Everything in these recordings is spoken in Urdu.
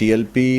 TLP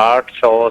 800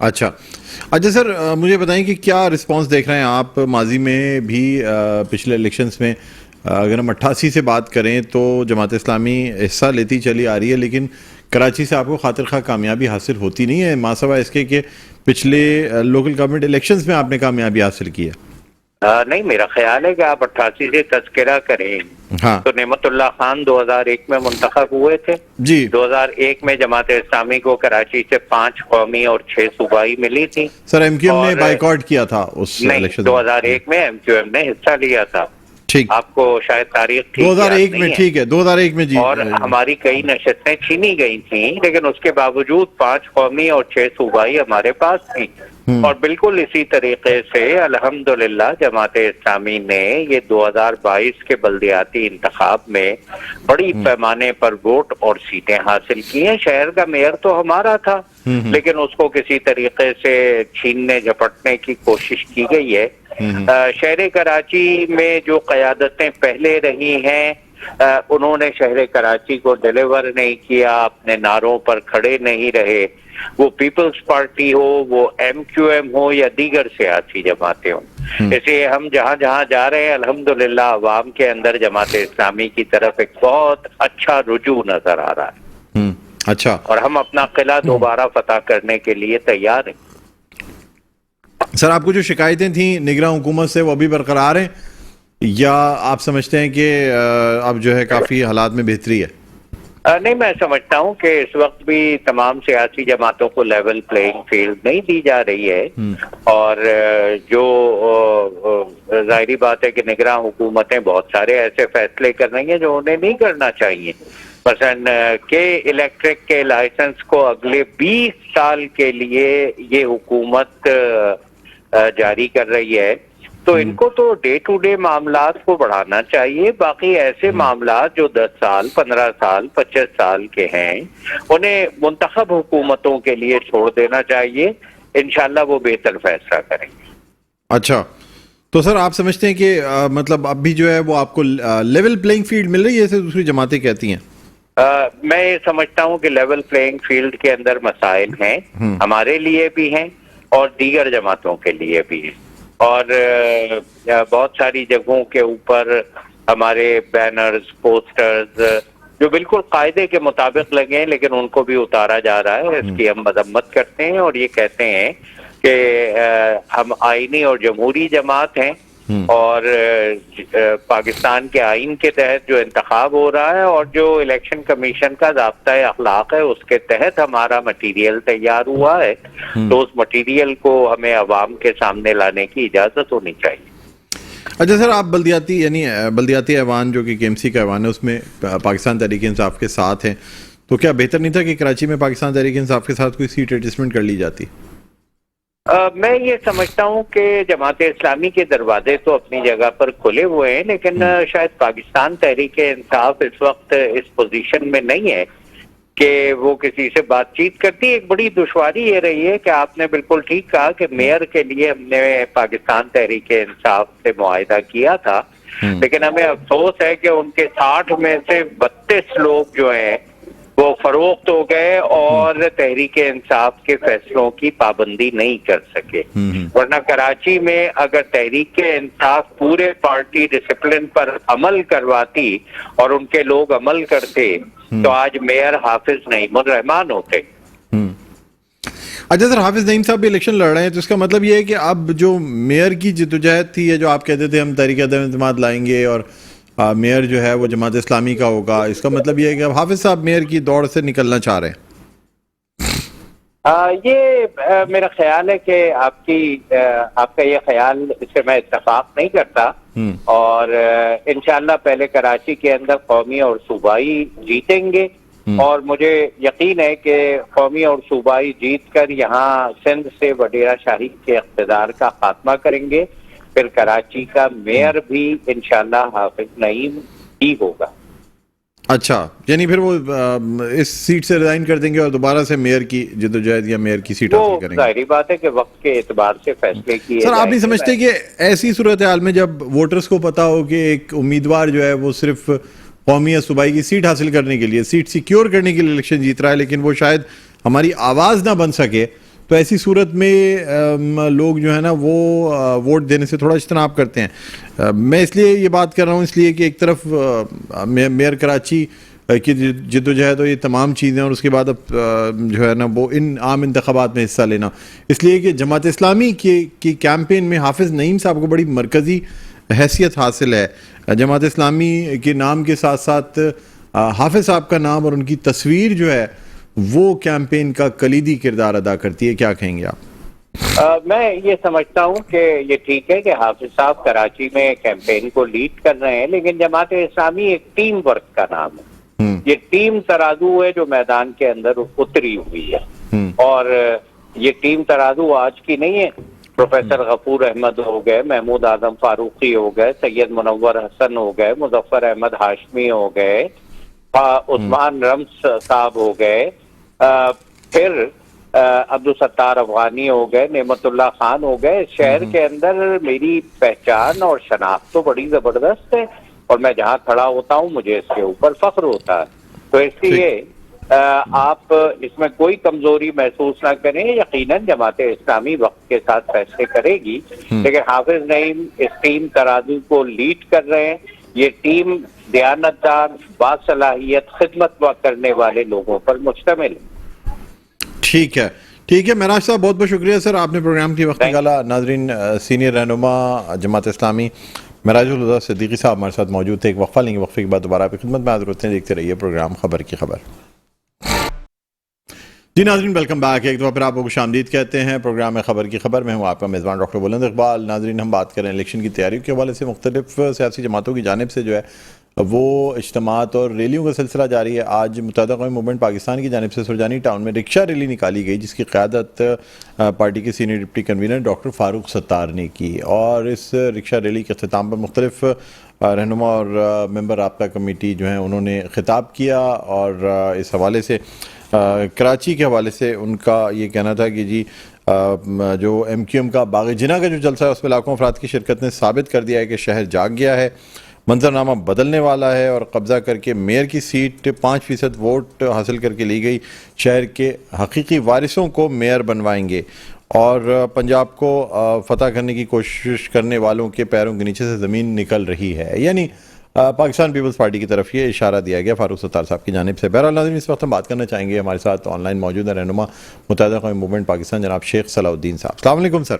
اچھا سر، مجھے بتائیں کہ کیا رسپانس دیکھ رہے ہیں آپ؟ ماضی میں بھی پچھلے الیکشنز میں اگر ہم 88 سے بات کریں تو جماعت اسلامی حصہ لیتی چلی آ رہی ہے، لیکن کراچی سے آپ کو خاطر خواہ کامیابی حاصل ہوتی نہیں ہے، ماں سوا اس کے کہ پچھلے لوکل گورنمنٹ الیکشنز میں آپ نے کامیابی حاصل کی ہے۔ نہیں، میرا خیال ہے کہ آپ 88 سے تذکرہ کریں ہاں تو نعمت اللہ خان 2001 میں منتخب ہوئے تھے۔ جی 2001 میں جماعت اسلامی کو کراچی سے 5 قومی اور 6 صوبائی ملی تھی۔ سر، ایم کیو ایم نے اور بائیکاٹ کیا تھا اس نہیں، الیکشن 2001 میں ایم کیو ایم نے حصہ لیا تھا۔ ٹھیک، آپ کو شاید تاریخ ٹھیک یاد 2001 میں، نہیں ہے، ٹھیک ہے 2001 میں جی۔ اور ہماری کئی نشستیں چھینی گئی تھیں، لیکن اس کے باوجود 5 قومی اور 6 صوبائی ہمارے پاس تھیں۔ اور بالکل اسی طریقے سے الحمدللہ جماعت اسلامی نے یہ 2022 کے بلدیاتی انتخاب میں بڑی پیمانے پر ووٹ اور سیٹیں حاصل کی ہیں۔ شہر کا میئر تو ہمارا تھا، لیکن اس کو کسی طریقے سے چھیننے جھپٹنے کی کوشش کی گئی ہے۔ شہر کراچی میں جو قیادتیں پہلے رہی ہیں، انہوں نے شہر کراچی کو ڈیلیور نہیں کیا، اپنے نعروں پر کھڑے نہیں رہے، وہ پیپلز پارٹی ہو، وہ ایم کیو ایم ہو یا دیگر سیاسی جماعتیں ہوں۔ اس لیے ہم جہاں جہاں جا رہے ہیں الحمدللہ عوام کے اندر جماعت اسلامی کی طرف ایک بہت اچھا رجوع نظر آ رہا ہے۔ اچھا، اور ہم اپنا قلعہ دوبارہ فتح کرنے کے لیے تیار ہیں۔ سر آپ کو جو شکایتیں تھیں نگراں حکومت سے وہ ابھی برقرار ہیں یا آپ سمجھتے ہیں کہ اب جو ہے کافی حالات میں بہتری ہے؟ نہیں، میں سمجھتا ہوں کہ اس وقت بھی تمام سیاسی جماعتوں کو لیول پلینگ فیلڈ نہیں دی جا رہی ہے، اور جو ظاہری بات ہے کہ نگراں حکومتیں بہت سارے ایسے فیصلے کر رہی ہیں جو انہیں نہیں کرنا چاہیے۔ مثلاً کہ الیکٹرک کے لائسنس کو اگلے 20 سال کے لیے یہ حکومت جاری کر رہی ہے، تو ان کو تو ڈے ٹو ڈے معاملات کو بڑھانا چاہیے۔ باقی ایسے معاملات جو 10 سال 15 سال 25 سال کے ہیں انہیں منتخب حکومتوں کے لیے چھوڑ دینا چاہیے، انشاءاللہ وہ بہتر فیصلہ کریں گے۔ اچھا، تو سر آپ سمجھتے ہیں کہ مطلب اب بھی جو ہے وہ آپ کو لیول پلینگ فیلڈ مل رہی ہے جیسے دوسری جماعتیں کہتی ہیں؟ میں یہ سمجھتا ہوں کہ لیول پلینگ فیلڈ کے اندر مسائل ہیں، ہمارے لیے بھی ہیں اور دیگر جماعتوں کے لیے بھی ہیں، اور بہت ساری جگہوں کے اوپر ہمارے بینرز پوسٹرز جو بالکل قاعدے کے مطابق لگے ہیں لیکن ان کو بھی اتارا جا رہا ہے۔ اس کی ہم مذمت کرتے ہیں اور یہ کہتے ہیں کہ ہم آئینی اور جمہوری جماعت ہیں، اور پاکستان کے آئین کے تحت جو انتخاب ہو رہا ہے اور جو الیکشن کمیشن کا ضابطۂ اخلاق ہے اس کے تحت ہمارا مٹیریل تیار ہوا ہے، تو اس مٹیریل کو ہمیں عوام کے سامنے لانے کی اجازت ہونی چاہیے۔ اچھا سر، آپ بلدیاتی ایوان جو کہ کے ایم سی کا ایوان ہے اس میں پاکستان تحریک انصاف کے ساتھ ہیں، تو کیا بہتر نہیں تھا کہ کراچی میں پاکستان تحریک انصاف کے ساتھ کوئی سیٹ ایڈجسٹمنٹ کر لی جاتی؟ میں یہ سمجھتا ہوں کہ جماعت اسلامی کے دروازے تو اپنی جگہ پر کھلے ہوئے ہیں، لیکن شاید پاکستان تحریک انصاف اس وقت اس پوزیشن میں نہیں ہے کہ وہ کسی سے بات چیت کرتی۔ ایک بڑی دشواری یہ رہی ہے کہ آپ نے بالکل ٹھیک کہا کہ میئر کے لیے ہم نے پاکستان تحریک انصاف سے معاہدہ کیا تھا، لیکن ہمیں افسوس ہے کہ ان کے 60 میں سے 32 لوگ جو ہیں وہ فروخت ہو گئے اور تحریک انصاف کے فیصلوں کی پابندی نہیں کر سکے، ورنہ کراچی میں اگر تحریک انصاف پورے پارٹی ڈسپلن پر عمل کرواتی اور ان کے لوگ عمل کرتے تو آج میئر حافظ نعیم الرحمان ہوتے۔ اچھا سر، حافظ نعیم صاحب بھی الیکشن لڑ رہے ہیں، تو اس کا مطلب یہ ہے کہ اب جو میئر کی جدوجہد تھی یا جو آپ کہتے تھے ہم تحریک عدم اعتماد لائیں گے اور میئر جو ہے وہ جماعت اسلامی کا ہوگا، اس کا مطلب یہ ہے کہ اب حافظ صاحب میئر کی دوڑ سے نکلنا چاہ رہے ہیں؟ یہ میرا خیال ہے کہ آپ کا یہ خیال اس سے میں اتفاق نہیں کرتا، اور انشاءاللہ پہلے کراچی کے اندر قومی اور صوبائی جیتیں گے، اور مجھے یقین ہے کہ قومی اور صوبائی جیت کر یہاں سندھ سے وڈیرہ شاہی کے اقتدار کا خاتمہ کریں گے، پھر کراچی کا میئر بھی انشاءاللہ حافظ نعیم ہی ہوگا۔ اچھا، یعنی پھر وہ اس سیٹ سے ریزائن کر دیں گے اور دوبارہ سے میئر کی جدوجہد یا میئر کی سیٹ حاصل کریں گے؟ ظاہری بات ہے کہ وقت کے اعتبار سے فیصلے کیے سر آپ نہیں سمجھتے کہ ایسی صورتحال میں جب ووٹرز کو پتا ہو کہ ایک امیدوار جو ہے وہ صرف قومی یا صوبائی کی سیٹ حاصل کرنے کے لیے، سیٹ سیکیور کرنے کے لیے الیکشن جیت رہا ہے، لیکن وہ شاید ہماری آواز نہ بن سکے، تو ایسی صورت میں لوگ جو ہے نا وہ ووٹ دینے سے تھوڑا اجتناب کرتے ہیں. میں اس لیے یہ بات کر رہا ہوں اس لیے کہ ایک طرف میئر کراچی کی جد و جہد اور یہ تمام چیزیں، اور اس کے بعد اب جو ہے نا وہ ان عام انتخابات میں حصہ لینا، اس لیے کہ جماعت اسلامی کی کیمپین میں حافظ نعیم صاحب کو بڑی مرکزی حیثیت حاصل ہے. جماعت اسلامی کے نام کے ساتھ ساتھ حافظ صاحب کا نام اور ان کی تصویر جو ہے وہ کیمپین کا کلیدی کردار ادا کرتی ہے. کیا کہیں گے آپ؟ میں یہ سمجھتا ہوں کہ یہ ٹھیک ہے کہ حافظ صاحب کراچی میں کیمپین کو لیڈ کر رہے ہیں، لیکن جماعت اسلامی ایک ٹیم ورک کا نام ہے. یہ ٹیم ترازو ہے جو میدان کے اندر اتری ہوئی ہے، اور یہ ٹیم ترازو آج کی نہیں ہے. پروفیسر غفور احمد ہو گئے، محمود اعظم فاروقی ہو گئے، سید منور حسن ہو گئے، مظفر احمد ہاشمی ہو گئے، عثمان رمز صاحب ہو گئے، پھر عبدالستار افغانی ہو گئے، نعمت اللہ خان ہو گئے. اس شہر کے اندر میری پہچان اور شناخت تو بڑی زبردست ہے، اور میں جہاں کھڑا ہوتا ہوں مجھے اس کے اوپر فخر ہوتا ہے. تو اس لیے آپ اس میں کوئی کمزوری محسوس نہ کریں. یقیناً جماعت اسلامی وقت کے ساتھ فیصلے کرے گی، لیکن حافظ نعیم اس ٹیم ترازو کو لیڈ کر رہے ہیں. یہ ٹیم دیانتدار، باصلاحیت، خدمت کرنے والے لوگوں پر مشتمل ہے. ٹھیک ہے معراج صاحب، بہت بہت شکریہ سر، آپ نے پروگرام کی وقت نکالا. ناظرین، سینئر رہنما جماعت اسلامی معراج الہدیٰ صدیقی صاحب ہمارے ساتھ موجود تھے. ایک وقفہ لیں گے، وقفے کے بعد دوبارہ آپ کی خدمت میں حاضر ہوتے ہیں. دیکھتے رہیے پروگرام خبر کی خبر. جی ناظرین، ویلکم بیک. ایک دفعہ پھر آپ کو خوش آمدید کہتے ہیں پروگرام خبر کی خبر میں. ہوں آپ کا میزبان ڈاکٹر بلند اقبال. ناظرین، ہم بات کریں الیکشن کی تیاریوں کے حوالے سے. مختلف سیاسی جماعتوں کی جانب سے جو ہے وہ اجتماعات اور ریلیوں کا سلسلہ جاری ہے. آج متحدہ قومی موومنٹ پاکستان کی جانب سے سرجانی ٹاؤن میں رکشہ ریلی نکالی گئی، جس کی قیادت پارٹی کے senior deputy convener doctor Farooq Sattar نے کی. اور اس رکشہ ریلی کے اختتام پر مختلف رہنما اور ممبر رابطہ کمیٹی جو ہیں انہوں نے خطاب کیا، اور اس حوالے سے کراچی کے حوالے سے ان کا یہ کہنا تھا کہ جی جو ایم کیو ایم کا باغ جناح کا جو جلسہ ہے اس میں لاکھوں افراد کی شرکت نے ثابت کر دیا ہے کہ شہر جاگ گیا ہے، منظرنامہ بدلنے والا ہے، اور قبضہ کر کے میئر کی سیٹ 5% ووٹ حاصل کر کے لی گئی شہر کے حقیقی وارثوں کو میئر بنوائیں گے، اور پنجاب کو فتح کرنے کی کوشش کرنے والوں کے پیروں کے نیچے سے زمین نکل رہی ہے. یعنی پاکستان پیپلز پارٹی کی طرف یہ اشارہ دیا گیا فاروق ستار صاحب کی جانب سے. بہرحال ناظرین، اس وقت ہم بات کرنا چاہیں گے، ہمارے ساتھ آن لائن موجود ہیں رہنما متحدہ قومی موومنٹ پاکستان جناب شیخ صلاح الدین صاحب. السلام علیکم سر.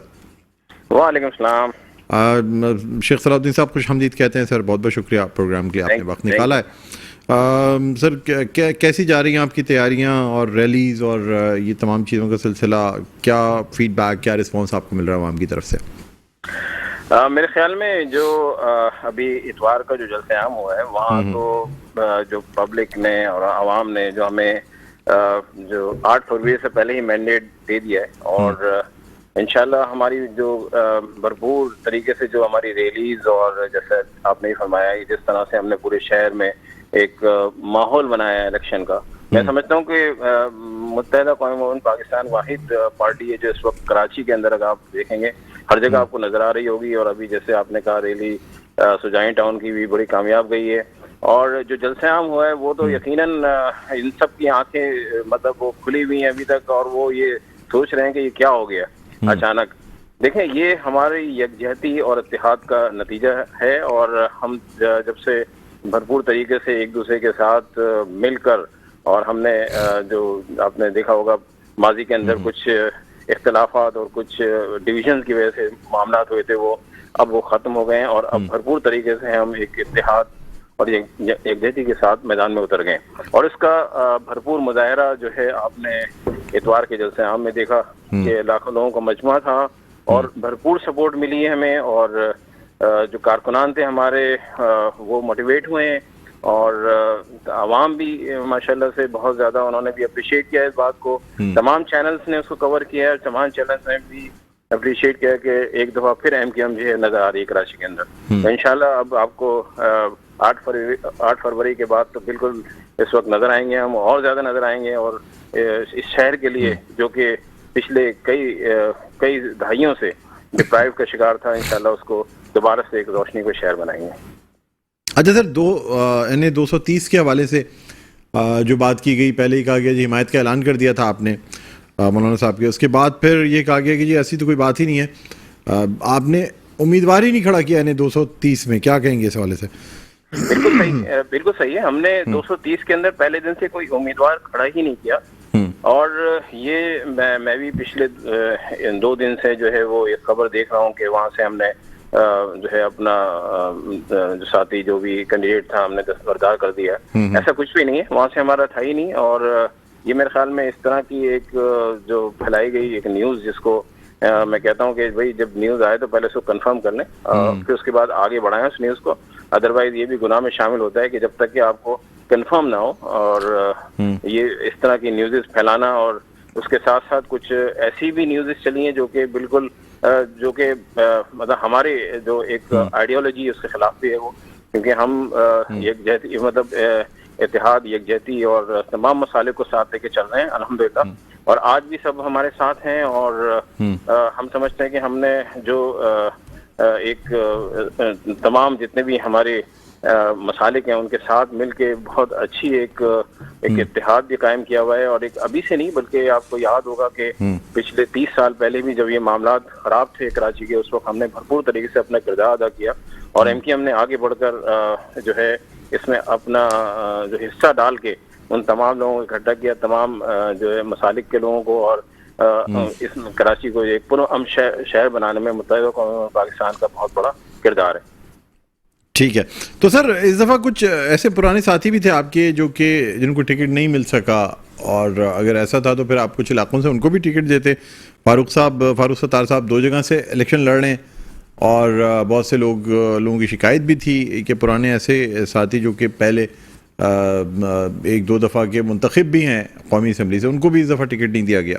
وعلیکم السلام. شیخ صلاح الدین صاحب خوش آمدید کہتے ہیں سر. بہت بہت شکریہ پروگرام کے، آپ نے وقت نکالا ہے. سر کیسی جا رہی ہیں آپ کی تیاریاں اور ریلیز اور یہ تمام چیزوں کا سلسلہ؟ کیا فیڈ بیک، کیا رسپانس آپ کو مل رہا ہے عوام کی طرف سے؟ میرے خیال میں جو ابھی اتوار کا جو جلسہ عام ہوا ہے وہاں تو جو پبلک نے اور عوام نے جو ہمیں جو 8 فروری سے پہلے ہی مینڈیٹ دے دیا ہے، اور انشاءاللہ ہماری جو بھرپور طریقے سے جو ہماری ریلیز اور جیسے آپ نے فرمایا جس طرح سے ہم نے پورے شہر میں ایک ماحول بنایا ہے الیکشن کا، میں سمجھتا ہوں کہ متحدہ قومی موومنٹ پاکستان واحد پارٹی ہے جو اس وقت کراچی کے اندر اگر آپ دیکھیں گے ہر جگہ آپ کو نظر آ رہی ہوگی. اور ابھی جیسے آپ نے کہا ریلی سجائیں ٹاؤن کی بھی بڑی کامیاب گئی ہے، اور جو جلسہ عام ہوا ہے وہ تو یقیناً ان سب کی آنکھیں مطلب وہ کھلی ہوئی ہیں ابھی تک، اور وہ یہ سوچ رہے ہیں کہ یہ کیا ہو گیا اچانک. دیکھیں، یہ ہماری یکجہتی اور اتحاد کا نتیجہ ہے، اور ہم جب سے بھرپور طریقے سے ایک دوسرے کے ساتھ مل کر، اور ہم نے جو آپ نے دیکھا ہوگا ماضی کے اندر کچھ اختلافات اور کچھ ڈویژنز کی وجہ سے معاملات ہوئے تھے، وہ اب وہ ختم ہو گئے ہیں، اور اب بھرپور طریقے سے ہم ایک اتحاد اور یکجہتی کے ساتھ میدان میں اتر گئے. اور اس کا بھرپور مظاہرہ جو ہے آپ نے اتوار کے جلسے عام میں دیکھا کہ لاکھوں لوگوں کا مجمع تھا، اور بھرپور سپورٹ ملی ہے ہمیں، اور جو کارکنان تھے ہمارے وہ موٹیویٹ ہوئے ہیں، اور عوام بھی ماشاءاللہ سے بہت زیادہ انہوں نے بھی اپریشیٹ کیا اس بات کو. تمام چینلز نے اس کو کور کیا ہے، تمام چینلز نے بھی اپریشیٹ کیا کہ ایک دفعہ پھر ایم کیو ایم جو ہے نظر آ رہی ہے کراچی کے اندر. تو انشاءاللہ اب آپ کو 8 فروری کے بعد تو بالکل اس وقت نظر آئیں گے ہم، اور زیادہ نظر آئیں گے، اور اس شہر کے لیے جو کہ پچھلے کئی دہائیوں سے ڈپرائیو کا شکار تھا، انشاءاللہ اس کو دوبارہ سے ایک روشنی کو شہر بنائیں گے. اچھا سر، NA 230 کے حوالے سے جو بات کی گئی، پہلے ہی کہا گیا جی حمایت کا اعلان کر دیا تھا آپ نے. مولانا صاحب کے. اس کے بعد پھر یہ کہا گیا کہ جی ایسی تو کوئی بات ہی نہیں ہے, آپ نے امیدوار ہی نہیں کھڑا کیا یعنی 230 میں. کیا کہیں گے اس حوالے سے؟ بالکل صحیح ہے. ہم نے 230 کے اندر پہلے دن سے کوئی امیدوار کھڑا ہی نہیں کیا, اور یہ میں بھی پچھلے 2 دن سے جو ہے وہ ایک خبر دیکھ رہا ہوں کہ وہاں سے ہم نے جو ہے اپنا جو ساتھی جو بھی کینڈیڈیٹ تھا ہم نے دستبردار کر دیا. ایسا کچھ بھی نہیں ہے, وہاں سے ہمارا تھا ہی نہیں. اور یہ میرے خیال میں اس طرح کی ایک جو پھیلائی گئی ایک نیوز, جس کو میں کہتا ہوں کہ بھائی جب نیوز آئے تو پہلے اس کو کنفرم کر لیں, پھر اس کے بعد آگے بڑھائیں اس نیوز کو. ادروائز یہ بھی گناہ میں شامل ہوتا ہے کہ جب تک کہ آپ کو کنفرم نہ ہو, اور یہ اس طرح کی نیوزز پھیلانا. اور اس کے ساتھ ساتھ کچھ ایسی بھی نیوزز چلی ہیں جو کہ بالکل جو کہ مطلب ہمارے جو ایک آئیڈیالوجی اس کے خلاف بھی ہے وہ, کیونکہ ہم یکجہتی مطلب اتحاد یکجہتی اور تمام مسائل کو ساتھ لے کے چل رہے ہیں الحمدللہ, اور آج بھی سب ہمارے ساتھ ہیں. اور ہم سمجھتے ہیں کہ ہم نے جو ایک تمام جتنے بھی ہمارے مسالک ہیں ان کے ساتھ مل کے بہت اچھی ایک اتحاد بھی قائم کیا ہوا ہے. اور ایک ابھی سے نہیں بلکہ آپ کو یاد ہوگا کہ پچھلے 30 سال پہلے بھی جب یہ معاملات خراب تھے کراچی کے, اس وقت ہم نے بھرپور طریقے سے اپنا کردار ادا کیا, اور ایم کیو ایم نے آگے بڑھ کر جو ہے اس میں اپنا جو حصہ ڈال کے ان تمام لوگوں کو اکٹھا کیا, تمام جو ہے مسالک کے لوگوں کو, اور اس کراچی کو ایک پرامن شہر بنانے میں متحدہ قوم پاکستان کا بہت بڑا کردار ہے. ٹھیک ہے. تو سر اس دفعہ کچھ ایسے پرانے ساتھی بھی تھے آپ کے جو کہ جن کو ٹکٹ نہیں مل سکا, اور اگر ایسا تھا تو پھر آپ کچھ علاقوں سے ان کو بھی ٹکٹ دیتے. فاروق ستار صاحب 2 جگہ سے الیکشن لڑ رہے ہیں, اور بہت سے لوگوں کی شکایت بھی تھی کہ پرانے ایسے ساتھی جو کہ پہلے 1-2 دفعہ کے منتخب بھی ہیں قومی اسمبلی سے, ان کو بھی اس دفعہ ٹکٹ نہیں دیا گیا.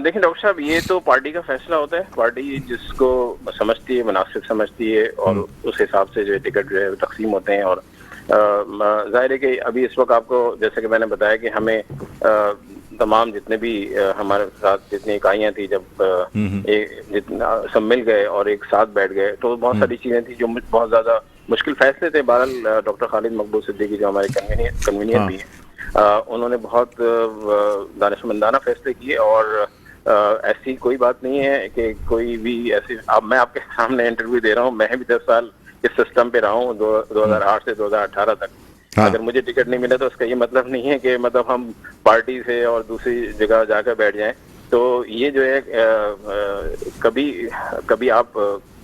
دیکھیں ڈاکٹر صاحب, یہ تو پارٹی کا فیصلہ ہوتا ہے. پارٹی جس کو سمجھتی ہے, مناسب سمجھتی ہے, اور اس حساب سے جو ہے ٹکٹ جو ہے تقسیم ہوتے ہیں. اور ظاہر ہے کہ ابھی اس وقت آپ کو جیسے کہ میں نے بتایا کہ ہمیں تمام جتنے بھی ہمارے ساتھ جتنی اکائیاں تھیں جب سب مل گئے اور ایک ساتھ بیٹھ گئے تو بہت ساری چیزیں تھیں جو بہت زیادہ مشکل فیصلے تھے. بہرحال ڈاکٹر خالد مقبول صدیقی جو ہمارے کنوینئر بھی ہیں, انہوں نے بہت دانشمندانہ فیصلے کیے. اور ایسی کوئی بات نہیں ہے کہ کوئی بھی ایسی, اب میں آپ کے سامنے انٹرویو دے رہا ہوں, میں بھی 10 سال اس سسٹم پہ رہا ہوں 2008 سے 2018 تک. اگر مجھے ٹکٹ نہیں ملا تو اس کا یہ مطلب نہیں ہے کہ مطلب ہم پارٹی سے اور دوسری جگہ جا کر بیٹھ جائیں. تو یہ جو ہے کبھی آپ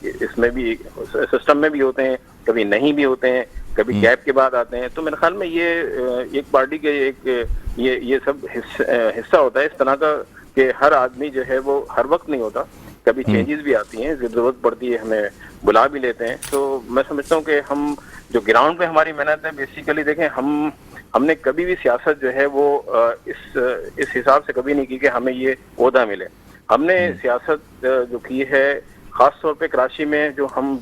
اس میں بھی سسٹم میں بھی ہوتے ہیں, کبھی نہیں بھی ہوتے ہیں, کبھی گیپ کے بعد آتے ہیں. تو میرے خیال میں یہ ایک پارٹی کے ایک یہ سب حصہ ہوتا ہے اس طرح کا کہ ہر آدمی جو ہے وہ ہر وقت نہیں ہوتا, کبھی چینجز بھی آتی ہیں, ضرورت پڑتی ہے ہمیں بلا بھی لیتے ہیں. تو میں سمجھتا ہوں کہ ہم جو گراؤنڈ پہ ہماری محنت ہے بیسیکلی دیکھیں, ہم نے کبھی بھی سیاست جو ہے وہ اس حساب سے کبھی نہیں کی کہ ہمیں یہ عہدہ ملے. ہم نے سیاست جو کی ہے خاص طور پہ کراچی میں جو ہم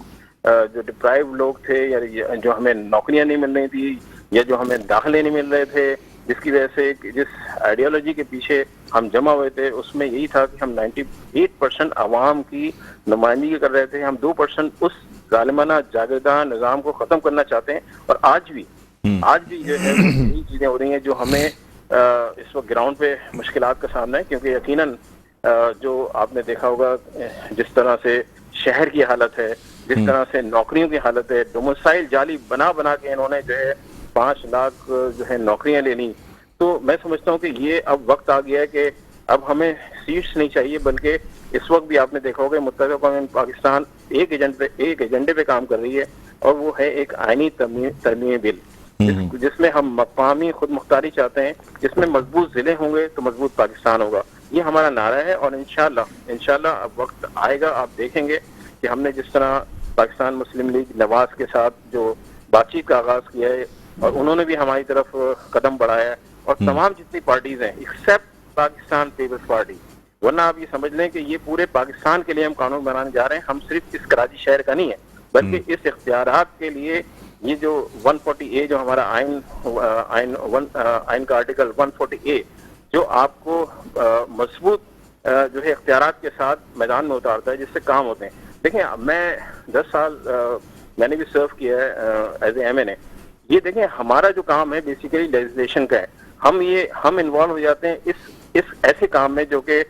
جو ڈپرائیو لوگ تھے, یا جو ہمیں نوکریاں نہیں مل رہی تھی, یا جو ہمیں داخلے نہیں مل رہے تھے, جس کی وجہ سے جس آئیڈیالوجی کے پیچھے ہم جمع ہوئے تھے, اس میں یہی تھا کہ ہم 98% عوام کی نمائندگی کر رہے تھے. ہم 2% اس ظالمانہ جاگیردار نظام کو ختم کرنا چاہتے ہیں. اور آج بھی جو ہے یہی چیزیں ہو رہی ہیں جو ہمیں اس وقت گراؤنڈ پہ مشکلات کا سامنا ہے. کیونکہ یقیناً جو آپ نے دیکھا ہوگا جس طرح سے شہر کی حالت ہے, جس طرح سے نوکریوں کی حالت ہے, ڈومسائل جعلی بنا کے انہوں نے جو ہے 5 لاکھ جو ہے نوکریاں لینی. تو میں سمجھتا ہوں کہ یہ اب وقت آ گیا ہے کہ اب ہمیں سیٹس نہیں چاہیے, بلکہ اس وقت بھی آپ نے دیکھا ہوگا متحدہ قوم پاکستان ایک ایجنڈے پہ کام کر رہی ہے, اور وہ ہے ایک آئینی ترمیمی بل, جس میں ہم مقامی خود مختاری چاہتے ہیں, جس میں مضبوط ضلع ہوں گے تو مضبوط پاکستان ہوگا. یہ ہمارا نعرہ ہے. اور انشاءاللہ اب وقت آئے گا, آپ دیکھیں گے کہ ہم نے جس طرح پاکستان مسلم لیگ نواز کے ساتھ جو بات چیت کا آغاز کیا ہے, اور انہوں نے بھی ہماری طرف قدم بڑھایا ہے, اور تمام جتنی پارٹیز ہیں ایکسیپٹ پاکستان پیپلز پارٹی, ورنہ آپ یہ سمجھ لیں کہ یہ پورے پاکستان کے لیے ہم قانون بنانے جا رہے ہیں. ہم صرف اس کراچی شہر کا نہیں ہے, بلکہ اس اختیارات کے لیے یہ جو 140A جو ہمارا آئین کا آرٹیکل 140A جو آپ کو مضبوط جو ہے اختیارات کے ساتھ میدان میں اتارتا ہے, جس سے کام ہوتے ہیں. دیکھیں میں 10 سال میں نے بھی سرو کیا ہے ایز اے MNA. یہ دیکھیں ہمارا جو کام ہے بیسیکلی لیجسلیشن کا ہے. ہم انوالو ہو جاتے ہیں اس اس ایسے کام میں جو کہ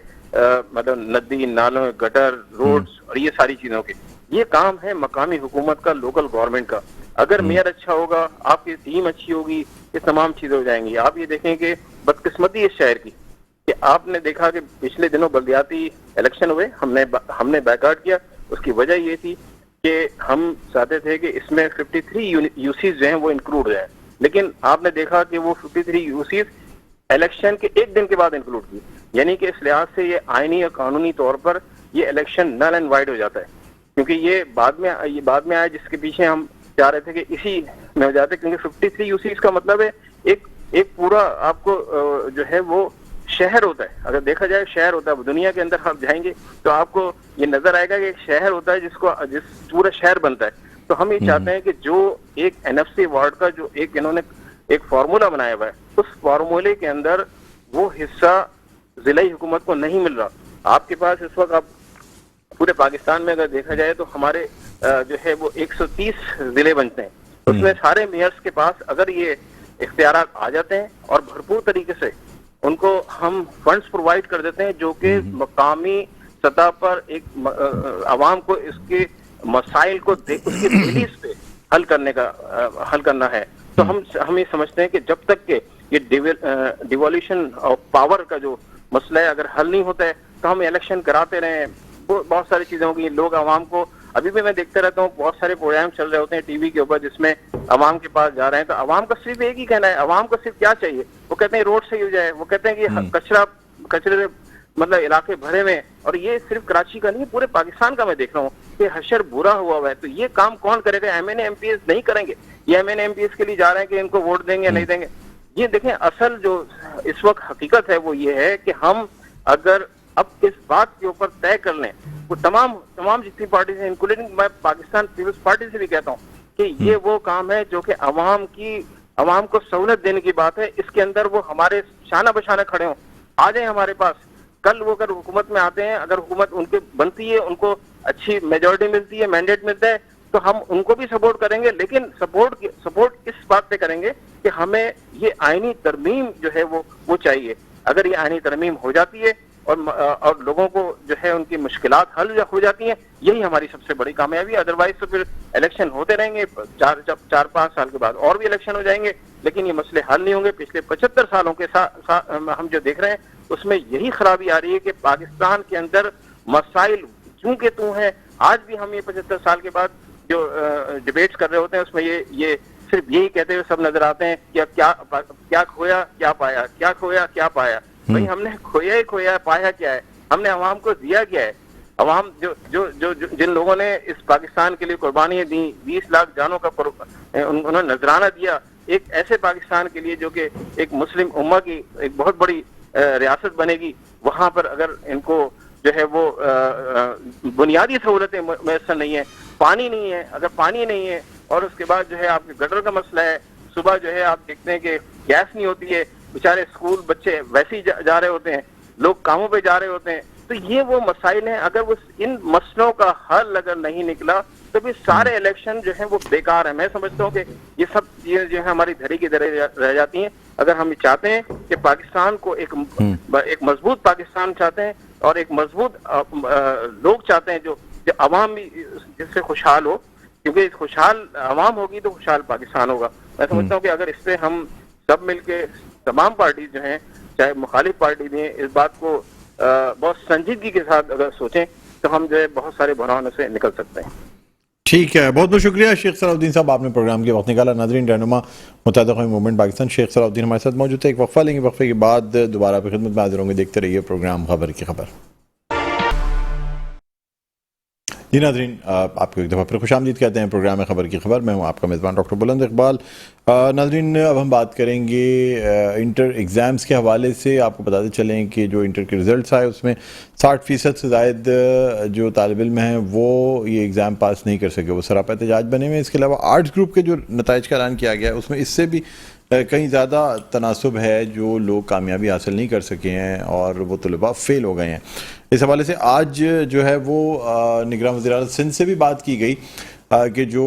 مطلب ندی نالوں گٹر روڈز اور یہ ساری چیزوں کے یہ کام ہے مقامی حکومت کا لوکل گورنمنٹ کا. اگر میئر اچھا ہوگا آپ کی ٹیم اچھی ہوگی یہ تمام چیزیں ہو جائیں گی. آپ یہ دیکھیں کہ بدقسمتی اس شہر کی کہ آپ نے دیکھا کہ پچھلے دنوں بلدیاتی الیکشن ہوئے ہم نے بیک آؤٹ کیا. اس کی وجہ یہ تھی کہ ہم چاہتے تھے کہ اس میں 53 یوسیز جو ہیں وہ انکلوڈ جائیں, لیکن آپ نے دیکھا کہ وہ 53 یوسیز الیکشن کے ایک دن کے بعد انکلوڈ کی. یعنی کہ اس لحاظ سے یہ آئینی اور قانونی طور پر یہ الیکشن نل اینڈ وائڈ ہو جاتا ہے, کیونکہ یہ بعد میں آیا جس کے پیچھے ہم چاہ رہے تھے کہ اسی میں ہو جاتے, کیونکہ 53 یوسیز کا مطلب ہے ایک پورا آپ کو جو ہے وہ شہر ہوتا ہے. اگر دیکھا جائے شہر ہوتا ہے, دنیا کے اندر آپ جائیں گے تو آپ کو یہ نظر آئے گا کہ ایک شہر ہوتا ہے جس پورا شہر بنتا ہے. تو ہم یہ چاہتے ہیں کہ جو ایک NFC وارڈ کا جو انہوں نے ایک فارمولا بنایا ہوا ہے, اس فارمولے کے اندر وہ حصہ ضلعی حکومت کو نہیں مل رہا. آپ کے پاس اس وقت آپ پورے پاکستان میں اگر دیکھا جائے تو ہمارے جو ہے وہ 130 ضلع بنتے ہیں. اس میں سارے میئرز کے پاس اگر یہ اختیارات آ جاتے ہیں اور بھرپور طریقے سے ان کو ہم فنڈز پرووائڈ کر دیتے ہیں جو کہ مقامی سطح پر ایک عوام کو اس کے مسائل کو اس کے بیس پہ حل کرنا ہے, تو ہم یہ سمجھتے ہیں کہ جب تک کہ یہ ڈیوالوشن آف پاور کا جو مسئلہ ہے اگر حل نہیں ہوتا ہے تو ہم الیکشن کراتے رہے. بہت ساری چیزیں ہوں گی. لوگ عوام کو ابھی بھی میں دیکھتا رہتا ہوں, بہت سارے پروگرام چل رہے ہوتے ہیں ٹی وی کے اوپر جس میں عوام کے پاس جا رہے ہیں, تو عوام کا صرف ایک ہی کہنا ہے, عوام کو صرف کیا چاہیے, وہ کہتے ہیں روڈ صحیح ہو جائے, وہ کہتے ہیں کہ کچرے مطلب علاقے بھرے ہوئے. اور یہ صرف کراچی کا نہیں پورے پاکستان کا میں دیکھ رہا ہوں کہ حشر برا ہوا ہے. تو یہ کام کون کرے گا؟ MNA MPs نہیں کریں گے. یہ MNA MPs کے لیے جا رہے ہیں کہ ان کو ووٹ دیں گے یا نہیں دیں گے. یہ دیکھیں اصل جو اس وقت حقیقت ہے وہ یہ ہے کہ ہم اگر اب اس بات کے اوپر طے کر لیں, وہ تمام جتنی پارٹیز ہیں انکلوڈنگ میں پاکستان پیپلز پارٹی سے بھی کہتا ہوں کہ یہ وہ کام ہے جو کہ عوام کو سہولت دینے کی بات ہے. اس کے اندر وہ ہمارے شانہ بشانہ کھڑے ہوں, آ جائیں ہمارے پاس. کل وہ اگر حکومت میں آتے ہیں, اگر حکومت ان کے بنتی ہے, ان کو اچھی میجورٹی ملتی ہے, مینڈیٹ ملتا ہے, تو ہم ان کو بھی سپورٹ کریں گے. لیکن سپورٹ اس بات پہ کریں گے کہ ہمیں یہ آئینی ترمیم جو ہے وہ چاہیے. اگر یہ آئینی ترمیم ہو جاتی ہے اور لوگوں کو جو ہے ان کی مشکلات حل ہو جاتی ہیں, یہی ہماری سب سے بڑی کامیابی ہے. ادروائز تو پھر الیکشن ہوتے رہیں گے, 4-5 سال کے بعد اور بھی الیکشن ہو جائیں گے, لیکن یہ مسئلے حل نہیں ہوں گے. پچھلے 75 سالوں کے ہم جو دیکھ رہے ہیں اس میں یہی خرابی آ رہی ہے کہ پاکستان کے اندر مسائل کیوں کہ تو ہیں. آج بھی ہم یہ 75 سال کے بعد جو ڈبیٹس کر رہے ہوتے ہیں اس میں یہ صرف یہی کہتے ہوئے سب نظر آتے ہیں کہ کیا کھویا کیا پایا, کیا کھویا کیا پایا. بھائی ہم نے کھویا ہی کھویا, پایا کیا ہے؟ ہم نے عوام کو دیا کیا ہے؟ عوام جو جن لوگوں نے اس پاکستان کے لیے قربانیاں دی, 20 لاکھ جانوں کا انہوں نے نذرانہ دیا ایک ایسے پاکستان کے لیے جو کہ ایک مسلم امہ کی ایک بہت بڑی ریاست بنے گی, وہاں پر اگر ان کو جو ہے وہ بنیادی سہولتیں میسر نہیں ہیں, پانی نہیں ہے, اگر پانی نہیں ہے اور اس کے بعد جو ہے آپ کے گٹر کا مسئلہ ہے, صبح جو ہے آپ دیکھتے ہیں کہ گیس نہیں ہوتی ہے, بیچارے اسکول بچے ویسے ہی جا رہے ہوتے ہیں, لوگ کاموں پہ جا رہے ہوتے ہیں. تو یہ وہ مسائل ہیں, اگر وہ ان مسئلوں کا حل اگر نہیں نکلا تو پھر سارے الیکشن جو ہیں وہ بیکار ہیں. میں سمجھتا ہوں کہ یہ سب چیزیں جو ہے ہماری دھڑی کی طرح رہ جاتی ہیں. اگر ہم چاہتے ہیں کہ پاکستان کو ایک مضبوط پاکستان چاہتے ہیں اور ایک مضبوط لوگ چاہتے ہیں جو عوام بھی جس سے خوشحال ہو, کیونکہ خوشحال عوام ہوگی تو خوشحال پاکستان ہوگا. میں سمجھتا ہوں کہ اگر اس پہ ہم سب مل کے تمام پارٹیز جو ہیں چاہے مخالف پارٹی بھی ہیں اس بات کو بہت سنجیدگی کے ساتھ اگر سوچیں تو ہم جو ہے بہت سارے بحرانوں سے نکل سکتے ہیں. ٹھیک ہے, بہت بہت شکریہ شیخ صلاح الدین صاحب, آپ نے پروگرام کے وقت نکالا. ناظرین, رہنما متحدہ قومی موومنٹ پاکستان شیخ صلاح الدین ہمارے ساتھ موجود ہے. ایک وقفہ لیں گے, وقفے کے بعد دوبارہ آپ کی خدمت میں حاضر ہوں گے. دیکھتے رہیے پروگرام خبر کی خبر. جی ناظرین, آپ کو ایک دفعہ پھر خوش آمدید کہتے ہیں پروگرام خبر کی خبر. میں ہوں آپ کا میزبان ڈاکٹر بلند اقبال. ناظرین, اب ہم بات کریں گے انٹر ایگزامز کے حوالے سے. آپ کو بتاتے چلیں کہ جو انٹر کے رزلٹس آئے اس میں 60% سے زائد جو طالب علم ہیں وہ یہ ایگزام پاس نہیں کر سکے, وہ سراپا احتجاج بنے ہوئے. اس کے علاوہ آرٹس گروپ کے جو نتائج کا اعلان کیا گیا ہے اس میں اس سے بھی کہیں زیادہ تناسب ہے, جو لوگ کامیابی حاصل نہیں کر سکے ہیں اور وہ طلباء فیل ہو گئے ہیں. اس حوالے سے آج جو ہے وہ نگراں وزیر اعلیٰ سندھ سے بھی بات کی گئی. کہ جو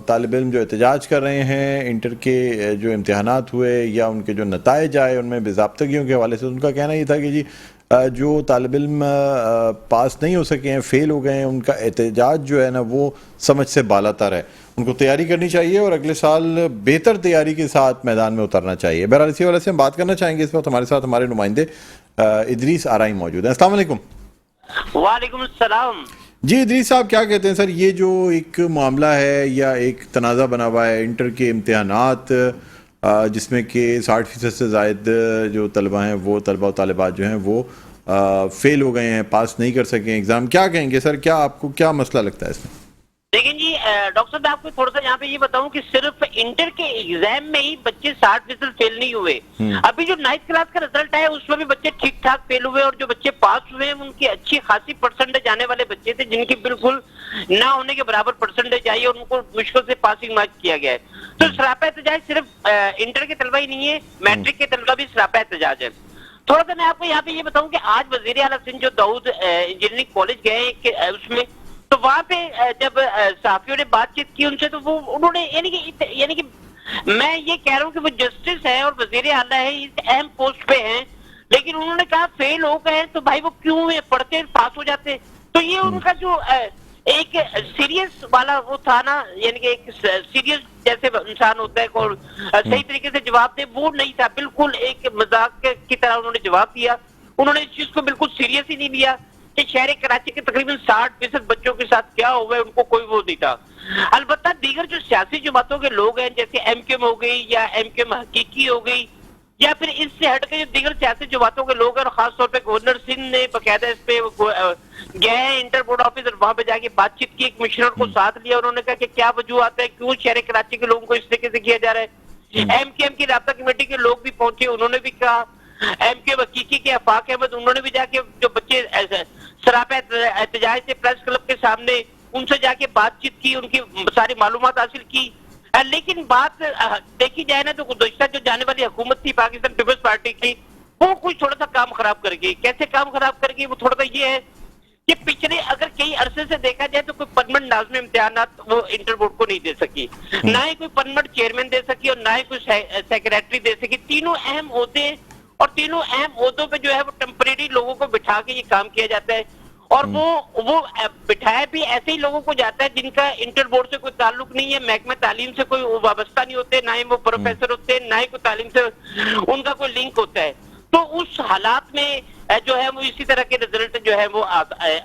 طالب علم جو احتجاج کر رہے ہیں انٹر کے جو امتحانات ہوئے یا ان کے جو نتائج آئے ان میں باضابطگیوں کے حوالے سے، ان کا کہنا یہ تھا کہ جی جو طالب علم پاس نہیں ہو سکے ہیں، فیل ہو گئے ہیں، ان کا احتجاج جو ہے نا وہ سمجھ سے بالا تر ہے، ان کو تیاری کرنی چاہیے اور اگلے سال بہتر تیاری کے ساتھ میدان میں اترنا چاہیے۔ بہرحال اسی حوالے سے ہم بات کرنا چاہیں گے اس وقت ہمارے ساتھ ہمارے نمائندے ادریس آرائی موجود ہیں۔ السلام علیکم۔ وعلیکم السلام۔ جی ادریس صاحب، کیا کہتے ہیں سر، یہ جو ایک معاملہ ہے یا ایک تنازع بنا ہوا ہے انٹر کے امتحانات جس میں کہ 60% سے زائد جو طلبہ ہیں وہ طلبہ و طالبات جو ہیں وہ فیل ہو گئے ہیں، پاس نہیں کر سکے ایگزام، کیا کہیں گے سر؟ کیا آپ کو کیا مسئلہ لگتا ہے اس میں؟ دیکھیں جی ڈاکٹر صاحب، میں آپ کو تھوڑا سا یہاں پہ یہ بتاؤں کہ صرف انٹر کے ایگزام میں ہی بچے 60% فیل نہیں ہوئے۔ ابھی جو 9th کلاس کا رزلٹ ہے اس میں بھی بچے ٹھیک ٹھاک فیل ہوئے، اور جو بچے پاس ہوئے ہیں ان کی اچھی خاصی پرسنٹیج آنے والے بچے تھے جن کی بالکل نہ ہونے کے برابر پرسنٹیج آئی اور ان کو مشکل سے پاسنگ مارک کیا گیا ہے۔ تو سراپا احتجاج صرف انٹر کے طلبہ ہی نہیں ہے، میٹرک کے طلبہ بھی سراپا احتجاج ہے۔ تھوڑا سا میں آپ کو یہاں پہ یہ بتاؤں کہ آج وزیر اعلیٰ سندھ جو داؤد انجینئرنگ کالج گئے کہ اس میں، تو وہاں پہ جب صحافیوں نے بات چیت کی ان سے، تو وہ انہوں نے یعنی کہ میں یہ کہہ رہا ہوں کہ وہ جسٹس ہے اور وزیر اعلیٰ ہے، اس اہم پوسٹ پہ ہیں، لیکن انہوں نے کہا فیل ہو گئے تو بھائی وہ کیوں پڑھتے پاس ہو جاتے؟ تو یہ ان کا جو ایک سیریس والا وہ تھا نا، یعنی کہ ایک سیریس جیسے انسان ہوتا ہے اور صحیح طریقے سے جواب دے، وہ نہیں تھا، بالکل ایک مذاق کی طرح انہوں نے جواب دیا۔ انہوں نے اس چیز کو بالکل سیریس ہی نہیں لیا کہ شہر کراچی کے تقریباً 60% بچوں کے ساتھ کیا ہوا ہے، ان کو کوئی وہ نہیں تھا۔ البتہ دیگر جو سیاسی جماعتوں کے لوگ ہیں جیسے ایم کیو ایم ہو گئی یا ایم کیو ایم حقیقی ہو گئی یا پھر اس سے ہٹ کے جو دیگر سیاسی جماعتوں کے لوگ ہیں، اور خاص طور پہ گورنر سندھ نے باقاعدہ اس پہ گئے ہیں انٹر بورڈ آفس اور وہاں پہ جا کے بات چیت کی، ایک کمشنر کو ساتھ لیا، انہوں نے کہا کہ کیا وجوہات ہے، کیوں شہر کراچی کے لوگوں کو اس طریقے سے کیا جا رہا ہے۔ ایم کیو ایم کی رابطہ کمیٹی کے لوگ بھی پہنچے، انہوں نے بھی کہا، ایم کیو حقیقی کے آفاق احمد انہوں نے بھی جا کے جو بچے سراپا احتجاج سے پریس کلب کے سامنے ان سے جا کے بات چیت کی، ان کی ساری معلومات حاصل کی۔ لیکن بات دیکھی جائے نا تو گزشتہ جو جانے والی حکومت تھی پاکستان پیپلز پارٹی کی، وہ کچھ تھوڑا سا کام خراب کر گئی۔ کیسے کام خراب کر گئی؟ وہ تھوڑا سا یہ ہے کہ پچھلے اگر کئی عرصے سے دیکھا جائے تو کوئی پرمنٹ ناظم امتحانات وہ انٹر بورڈ کو نہیں دے سکی، نہ ہی کوئی پرمنٹ چیئرمین دے سکی اور نہ ہی کوئی سیکریٹری دے سکی۔ تینوں اہم عہدے اور تینوں اہم عہدوں پہ جو ہے وہ ٹیمپریری لوگوں کو بٹھا کے یہ کام کیا جاتا ہے، اور وہ بٹھایا بھی ایسے ہی لوگوں کو جاتا ہے جن کا انٹر بورڈ سے کوئی تعلق نہیں ہے، محکمہ تعلیم سے کوئی وابستہ نہیں ہوتے، نہ ہی وہ پروفیسر ہوتے، نہ ہی کوئی تعلیم سے ان کا کوئی لنک ہوتا ہے۔ تو اس حالات میں جو ہے وہ اسی طرح کے رزلٹ جو ہے وہ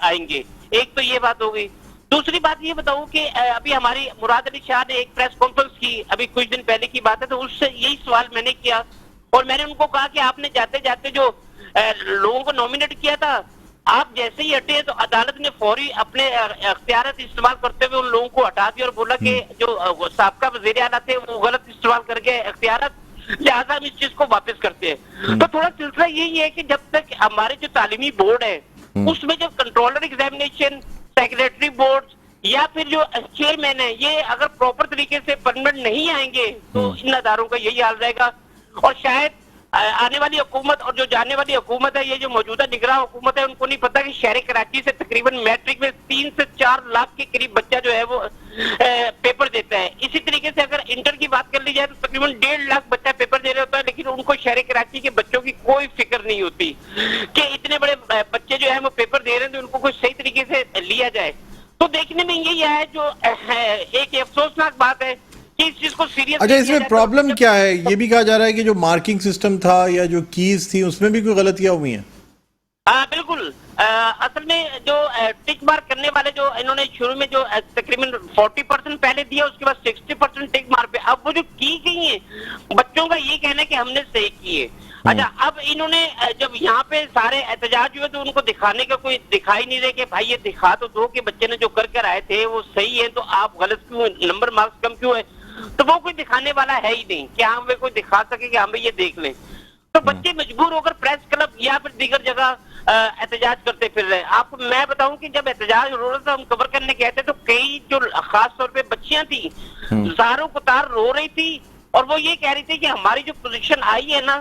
آئیں گے۔ ایک تو یہ بات ہو گئی۔ دوسری بات یہ بتاؤں کہ ابھی ہماری مراد علی شاہ نے ایک پریس کانفرنس کی، ابھی کچھ دن پہلے کی بات ہے، تو اس سے یہی سوال میں نے کیا اور میں نے ان کو کہا کہ آپ نے جاتے جاتے جو لوگوں کو نومینیٹ کیا تھا، آپ جیسے ہی ہٹے تو عدالت نے فوری اپنے اختیارات استعمال کرتے ہوئے ان لوگوں کو ہٹا دیا اور بولا کہ جو سابقہ وزیر اعلیٰ تھے وہ غلط استعمال کر کے اختیارات، لہٰذا ہم اس چیز کو واپس کرتے ہیں۔ تو تھوڑا سلسلہ یہی ہے کہ جب تک ہمارے جو تعلیمی بورڈ ہے اس میں جو کنٹرولر ایگزامینیشن، سیکریٹری بورڈ یا پھر جو چیئرمین ہے، یہ اگر پراپر طریقے سے پرمنٹ نہیں آئیں گے تو ان اداروں کا یہی حال رہے گا، اور شاید آنے والی حکومت اور جو جانے والی حکومت ہے، یہ جو موجودہ نگراں حکومت ہے، ان کو نہیں پتا کہ شہر کراچی سے تقریباً میٹرک میں 3 سے 4 لاکھ کے قریب بچہ جو ہے وہ پیپر دیتا ہے۔ اسی طریقے سے اگر انٹر کی بات کر لی جائے تو تقریباً 1.5 لاکھ بچہ پیپر دے رہا ہوتا ہے، لیکن ان کو شہر کراچی کے بچوں کی کوئی فکر نہیں ہوتی کہ اتنے بڑے بچے جو ہیں وہ پیپر دے رہے ہیں تو ان کو کوئی صحیح طریقے سے لیا جائے۔ تو دیکھنے میں یہی ہے جو ایک افسوسناک بات ہے کہ اس چیز کو سیریس۔ اچھا، اس میں پرابلم کیا ہے؟ یہ بھی کہا جا رہا ہے کہ جو مارکنگ سسٹم تھا یا جو کیز تھی اس میں بھی کوئی غلطیاں ہوئی ہیں۔ بالکل، اصل میں جو ٹک مارک کرنے والے جو انہوں نے شروع میں جو تقریباً 40% پہلے دیا، اس کے بعد 60% ٹک مارک پہ، اب وہ جو کی گئی ہیں بچوں کا یہ کہنا ہے کہ ہم نے صحیح کیے۔ اچھا، اب انہوں نے جب یہاں پہ سارے احتجاج ہوئے تو ان کو دکھانے کا کوئی دکھائی نہیں رہے کہ بھائی یہ دکھا تو دو کہ بچے نے جو کر کر آئے تھے وہ صحیح ہے، تو آپ غلط کیوں، نمبر مارکس کم کیوں ہے؟ تو وہ کوئی دکھانے والا ہے ہی نہیں کہ ہمیں کوئی دکھا سکے کہ ہمیں یہ دیکھ لیں۔ تو بچے مجبور ہو کر پریس کلب یا پھر دیگر جگہ احتجاج کرتے پھر رہے۔ آپ کو میں بتاؤں کہ جب احتجاج ہو رہا تھا، ہم کور کرنے گئے تھے تو کئی جو خاص طور پہ بچیاں تھیں، زاروں قطار رو رہی تھی اور وہ یہ کہہ رہی تھی کہ ہماری جو پوزیشن آئی ہے نا